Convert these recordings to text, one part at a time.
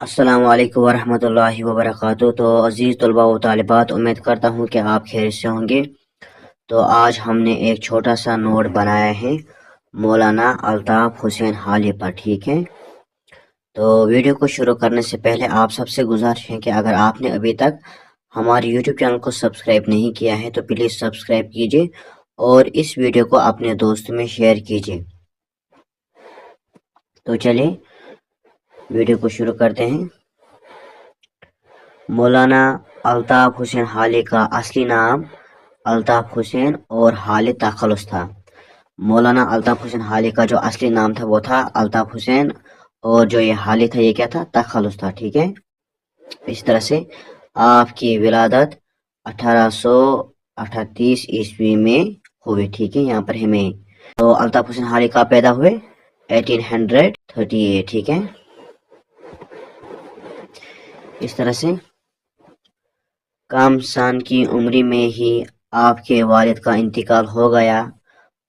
अस्सलाम वालेकुम वरहमतुल्लाहि वबरकातुहू। तो अज़ीज़ तलबा व तालिबात, उम्मीद करता हूँ कि आप खैरियत से होंगे। तो आज हमने एक छोटा सा नोट बनाया है मौलाना अल्ताफ़ हुसैन हाली पर, ठीक है। तो वीडियो को शुरू करने से पहले आप सबसे गुजारिश है कि अगर आपने अभी तक हमारे यूट्यूब चैनल को सब्सक्राइब नहीं किया है तो प्लीज़ सब्सक्राइब कीजिए और इस वीडियो को अपने दोस्तों में शेयर कीजिए। तो चलिए वीडियो को शुरू करते हैं। मौलाना अल्ताफ़ हुसैन हाली का असली नाम अल्ताफ़ हुसैन और हाली तखल्लुस था। मौलाना अल्ताफ़ हुसैन हाली का जो असली नाम था वो था अल्ताफ़ हुसैन, और जो ये हाली था ये क्या था, तखल्लुस था, ठीक है। इस तरह से आपकी विलादत 1838 ईस्वी में हुई, ठीक है। यहाँ पर हमें तो अल्ताफ़ हुसैन हाली का पैदा हुए 1838, ठीक है। इस तरह से कम सन की उम्र में ही आपके वालिद का इंतकाल हो गया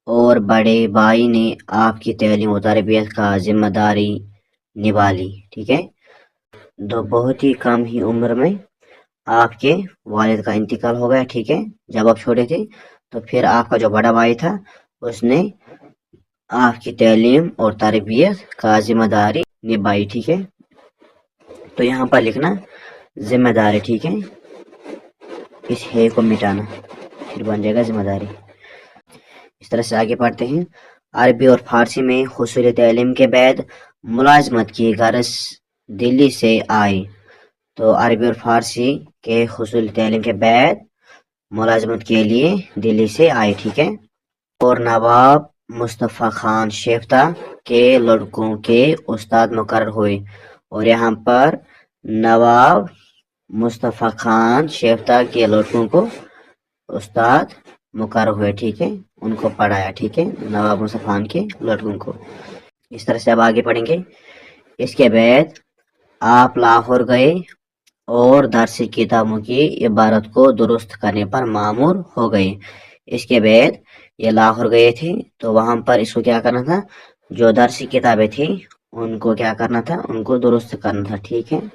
और बड़े भाई ने आपकी तालीम व तरबियत का जिम्मेदारी निभा ली, ठीक है। तो बहुत ही कम ही उम्र में आपके वालिद का इंतकाल हो गया, ठीक है, जब आप छोटे थे। तो फिर आपका जो बड़ा भाई था उसने आपकी तालीम और तरबियत का जिम्मेदारी निभाई, ठीक है। तो यहाँ पर लिखना जिम्मेदारी, ठीक है, इस है को मिटाना, फिर बन जाएगा जिम्मेदारी। इस तरह से आगे पढ़ते हैं। अरबी और फारसी में हुसूल तालीम के बाद मुलाजमत की गर्ज दिल्ली से आई। तो अरबी और फारसी के हुसूल तालीम के बाद मुलाजमत के लिए दिल्ली से आए, ठीक है। और नवाब मुस्तफ़ा खान शेफ्ता के लड़कों के उस्ताद मुकर्रर हुए। और यहाँ पर नवाब मुस्तफ़ा खान शेफ्ता के लड़कों को उस्ताद मुकर्रर हुए, ठीक है, उनको पढ़ाया, ठीक है, नवाब मुस्तफ़ा खान के लड़कों को। इस तरह से अब आगे पढ़ेंगे। इसके बाद आप लाहौर गए और दरसी किताबों की इबारत को दुरुस्त करने पर मामूर हो गए। इसके बाद ये लाहौर गए थे तो वहां पर इसको क्या करना था, जो दरसी किताबें थी उनको क्या करना था, उनको दुरुस्त करना था, ठीक है।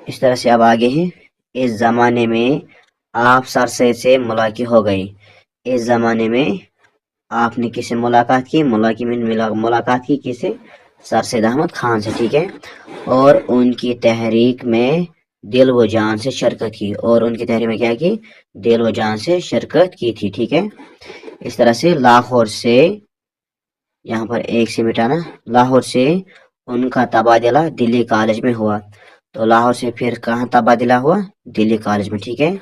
इस तरह से अब आगे है। इस जमाने में आप सरसैयद से मुलाकात हो गई। इस जमाने में आपने किससे मुलाकात की, मुलाकात की किसे, सर सैयद अहमद खान से, ठीक है। और उनकी तहरीक में दिल व जान से शिरकत की, और उनकी तहरीक में क्या की, दिल व जान से शिरकत की थी, ठीक है। इस तरह से लाहौर से, यहाँ पर एक से मिटाना, लाहौर से उनका तबादला दिल्ली कॉलेज में हुआ। तो लाहौर से फिर कहाँ तबादला हुआ, दिल्ली कॉलेज में, ठीक है।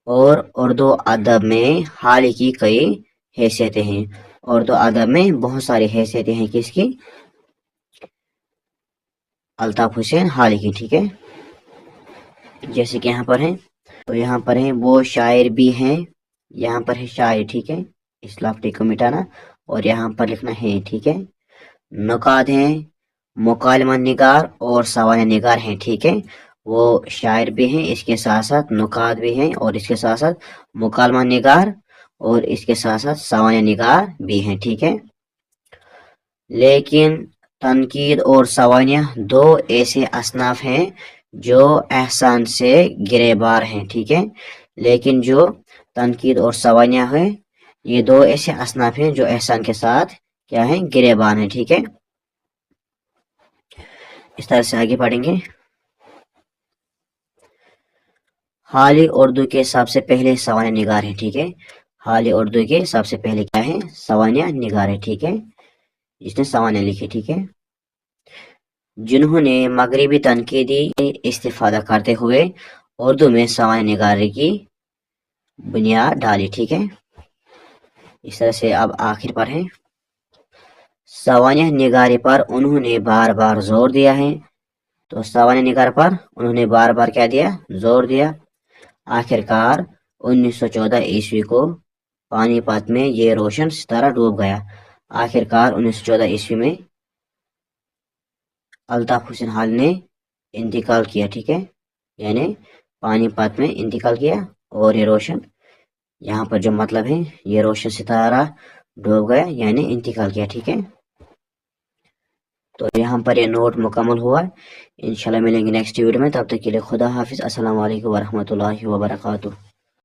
और उर्दू अदब में हाल की कई हैसियतें हैं। उर्दू अदब में बहुत सारी हैसियतें हैं किसकी, अल्ताफ हुसैन हाली की, ठीक है। जैसे कि यहाँ पर है, तो यहाँ पर है वो शायर भी हैं, यहाँ पर है शायर, ठीक है, इस लफ्ज़ को मिटाना और यहाँ पर लिखना है, ठीक है। नुकात हैं, मुकालमा निगार और सवाल निगार हैं, ठीक है। वो शायर भी हैं, इसके साथ साथ नुकात भी हैं, और इसके साथ साथ मुकालमा निगार, और इसके साथ साथ सवाल निगार भी हैं, ठीक है। लेकिन तनकीद और सवानिया दो ऐसे असनाफ हैं जो एहसान से गिरेबार हैं, ठीक है। लेकिन जो तनकीद और सवानिया है ये दो ऐसे असनाफ हैं जो एहसान के साथ क्या है, गिरेबार हैं, ठीक है। इस तरह से आगे पढ़ेंगे। हाली उर्दू के सबसे पहले सवानिया निगार है, ठीक है। हाली उर्दू के सबसे पहले क्या है, सवानिया निगार है, ठीक है, जिसने सवानिया लिखी, ठीक है, जिन्होंने मगरिबी तनकीदी इस्तिफादा करते हुए उर्दू में सवानिया निगारी की बुनियाद डाली, ठीक है। इस तरह से अब आखिर पर है, सवानिया निगारी पर उन्होंने बार बार जोर दिया है। तो सवानिया निगार पर उन्होंने बार बार क्या दिया, जोर दिया। आखिरकार 1914 ईस्वी को पानीपत में ये रोशन सितारा डूब गया। आखिरकार 1914 ईस्वी में अल्ताफ हुसैन हाल ने इंतकाल किया, ठीक है, यानी पानीपत में इंतकाल किया, और ये रोशन, यहाँ पर जो मतलब है, ये रोशन सितारा डूब गया यानी इंतकाल किया, ठीक है। تو یہاں پر یہ نوٹ مکمل ہوا ہے. انشاءاللہ ملیں گے نیکسٹ ویڈیو میں. تب تک کے لیے خدا حافظ. السلام علیکم ورحمۃ اللہ وبرکاتہ.